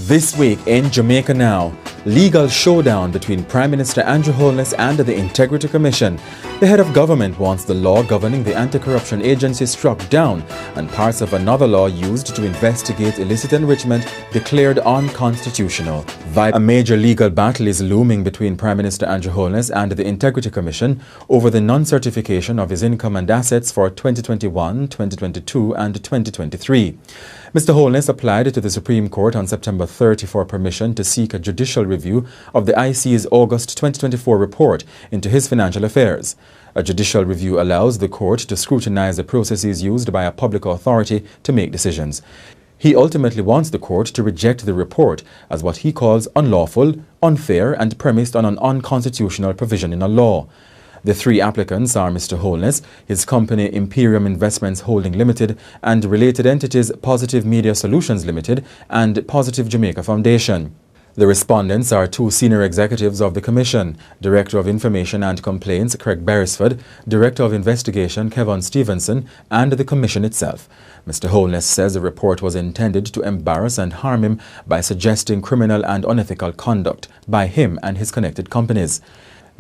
This week in Jamaica Now, legal showdown between Prime Minister Andrew Holness and the Integrity Commission. The head of government wants the law governing the anti-corruption agency struck down and parts of another law used to investigate illicit enrichment declared unconstitutional. A major legal battle is looming between Prime Minister Andrew Holness and the Integrity Commission over the non-certification of his income and assets for 2021, 2022 and 2023. Mr. Holness applied to the Supreme Court on September 30 for permission to seek a judicial review of the IC's August 2024 report into his financial affairs. A judicial review allows the court to scrutinize the processes used by a public authority to make decisions. He ultimately wants the court to reject the report as what he calls unlawful, unfair and premised on an unconstitutional provision in a law. The three applicants are Mr. Holness, his company Imperium Investments Holding Limited, and related entities Positive Media Solutions Limited and Positive Jamaica Foundation. The respondents are two senior executives of the Commission, Director of Information and Complaints Craig Beresford, Director of Investigation Kevin Stevenson, and the Commission itself. Mr. Holness says the report was intended to embarrass and harm him by suggesting criminal and unethical conduct by him and his connected companies.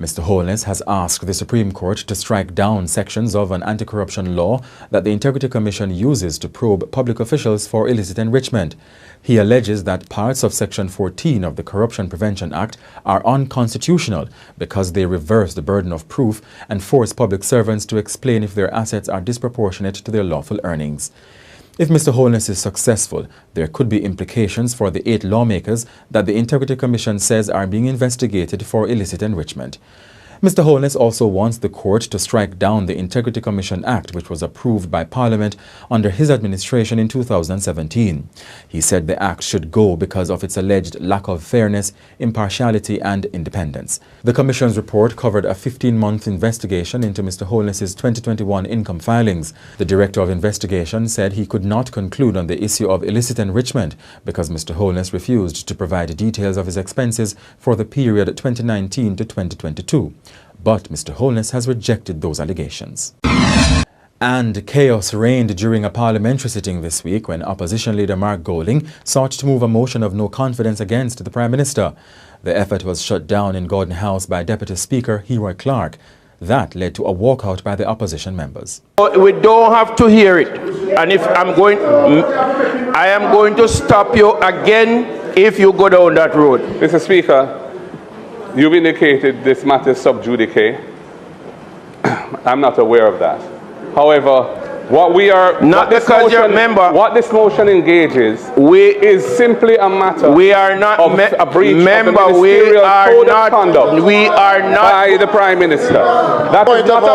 Mr. Holness has asked the Supreme Court to strike down sections of an anti-corruption law that the Integrity Commission uses to probe public officials for illicit enrichment. He alleges that parts of Section 14 of the Corruption Prevention Act are unconstitutional because they reverse the burden of proof and force public servants to explain if their assets are disproportionate to their lawful earnings. If Mr. Holness is successful, there could be implications for the 8 lawmakers that the Integrity Commission says are being investigated for illicit enrichment. Mr. Holness also wants the court to strike down the Integrity Commission Act, which was approved by Parliament under his administration in 2017. He said the act should go because of its alleged lack of fairness, impartiality and independence. The Commission's report covered a 15-month investigation into Mr. Holness's 2021 income filings. The Director of Investigation said he could not conclude on the issue of illicit enrichment because Mr. Holness refused to provide details of his expenses for the period 2019 to 2022. But Mr. Holness has rejected those allegations. And chaos reigned during a parliamentary sitting this week when opposition leader Mark Golding sought to move a motion of no confidence against the Prime Minister. The effort was shut down in Gordon House by Deputy Speaker Heroy Clark. That led to a walkout by the opposition members. We don't have to hear it. And if I am going to stop you again if you go down that road. Mr. Speaker, you've indicated this matter is sub judice. I'm not aware of that. However, what this motion engages is simply a matter of a breach of the ministerial code of conduct by the Prime Minister. That is not a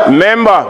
matter. Member,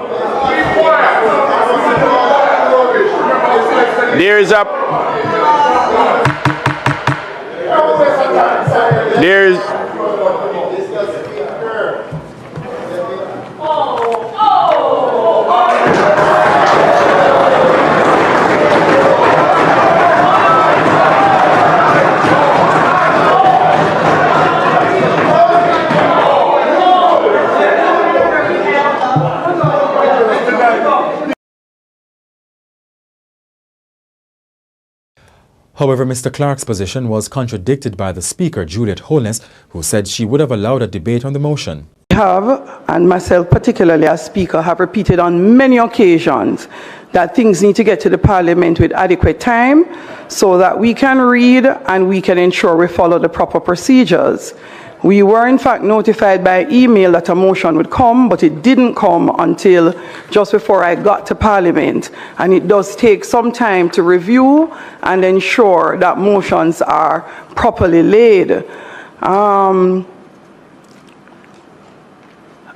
However, Mr. Clark's position was contradicted by the Speaker, Juliet Holness, who said she would have allowed a debate on the motion. We have, and myself particularly as Speaker, have repeated on many occasions that things need to get to the Parliament with adequate time so that we can read and we can ensure we follow the proper procedures. We were in fact notified by email that a motion would come, but it didn't come until just before I got to Parliament. And it does take some time to review and ensure that motions are properly laid.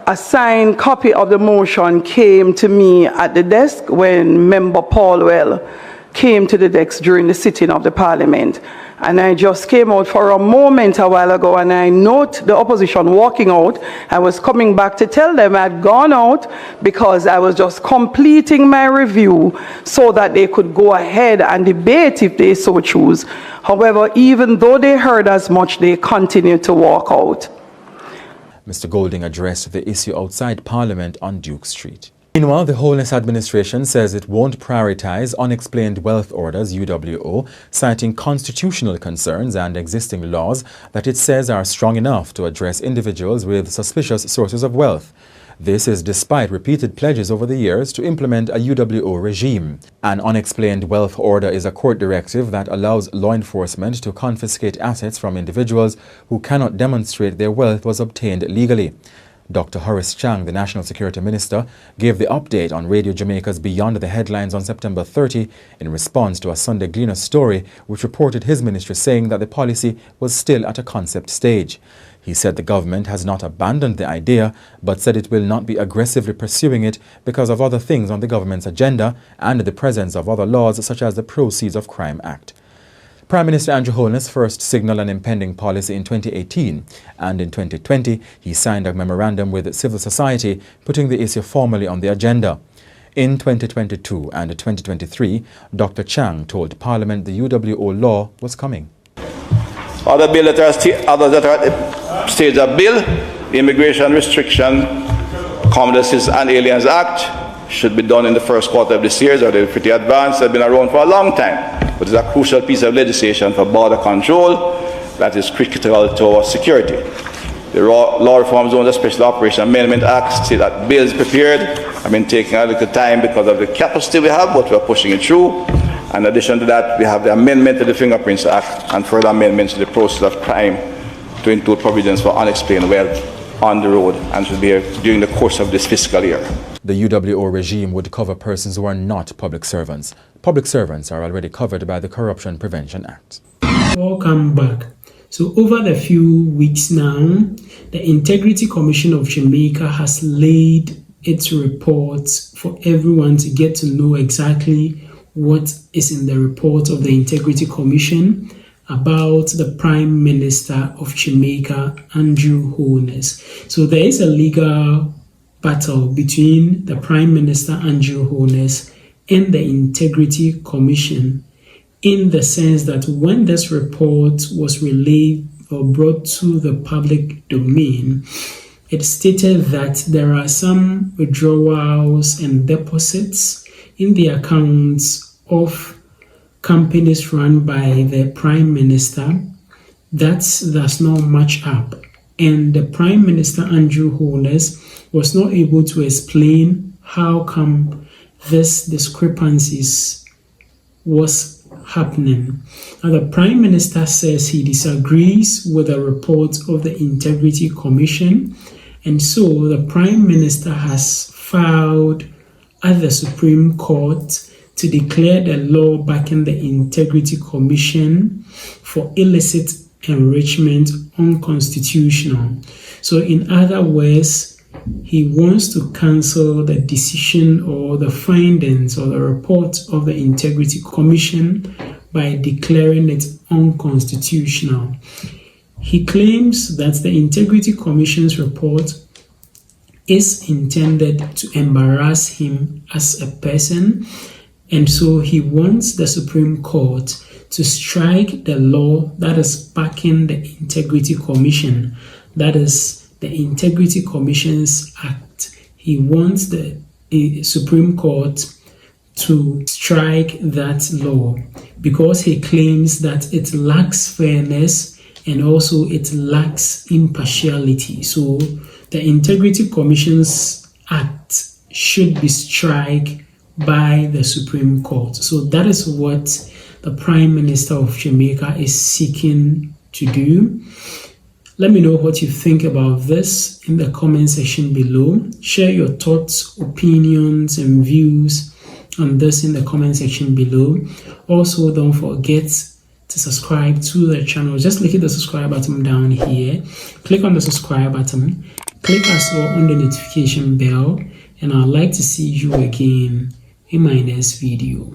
A signed copy of the motion came to me at the desk when Member Paulwell came to the desk during the sitting of the Parliament. And I just came out for a moment a while ago and I note the opposition walking out. I was coming back to tell them I'd gone out because I was just completing my review so that they could go ahead and debate if they so choose. However, even though they heard as much, they continued to walk out. Mr. Golding addressed the issue outside Parliament on Duke Street. Meanwhile, the Holness administration says it won't prioritize unexplained wealth orders UWO, citing constitutional concerns and existing laws that it says are strong enough to address individuals with suspicious sources of wealth. This is despite repeated pledges over the years to implement a UWO regime. An unexplained wealth order is a court directive that allows law enforcement to confiscate assets from individuals who cannot demonstrate their wealth was obtained legally. Dr. Horace Chang, the National Security Minister, gave the update on Radio Jamaica's Beyond the Headlines on September 30 in response to a Sunday Gleaner story which reported his ministry saying that the policy was still at a concept stage. He said the government has not abandoned the idea, but said it will not be aggressively pursuing it because of other things on the government's agenda and the presence of other laws such as the Proceeds of Crime Act. Prime Minister Andrew Holness first signaled an impending policy in 2018, and in 2020 he signed a memorandum with civil society putting the issue formally on the agenda. In 2022 and 2023, Dr. Chang told Parliament the UWO law was coming. Others that are at the stage of bill, the Immigration Restriction, Commonwealth and Aliens Act, should be done in the first quarter of this year, so they're pretty advanced. They've been around for a long time. But it's a crucial piece of legislation for border control that is critical to our security. The Law Reform Zones and Special Operation Amendment Act say that bills prepared have been taking a little time because of the capacity we have, but we're pushing it through. In addition to that, we have the amendment to the Fingerprints Act and further amendments to the Proceeds of Crime to include provisions for unexplained wealth on the road and should be during the course of this fiscal year. The UWO regime would cover persons who are not public servants. Public servants are already covered by the Corruption Prevention Act. Welcome back. So over the few weeks now, the Integrity Commission of Jamaica has laid its reports for everyone to get to know exactly what is in the report of the Integrity Commission about the Prime Minister of Jamaica, Andrew Holness. So there is a legal battle between the Prime Minister, Andrew Holness, and the Integrity Commission, in the sense that when this report was relayed or brought to the public domain, it stated that there are some withdrawals and deposits in the accounts of companies run by the Prime Minister that does not match up. And the Prime Minister, Andrew Holness, was not able to explain how come this discrepancies was happening. Now, the Prime Minister says he disagrees with the report of the Integrity Commission, and so the Prime Minister has filed at the Supreme Court to declare the law backing the Integrity Commission for illicit enrichment unconstitutional. So in other words, he wants to cancel the decision or the findings or the report of the Integrity Commission by declaring it unconstitutional. He claims that the Integrity Commission's report is intended to embarrass him as a person, and so he wants the Supreme Court to strike the law that is backing the Integrity Commission, that is the Integrity Commission's Act. He wants the Supreme Court to strike that law because he claims that it lacks fairness and also it lacks impartiality. So the Integrity Commission's Act should be struck by the Supreme Court. So that is what the Prime Minister of Jamaica is seeking to do. Let me know what you think about this in the comment section below. Share your thoughts, opinions, and views on this in the comment section below. Also, don't forget to subscribe to the channel. Just click the subscribe button down here. Click on the subscribe button. Click as well on the notification bell. And I'd like to see you again in my next video.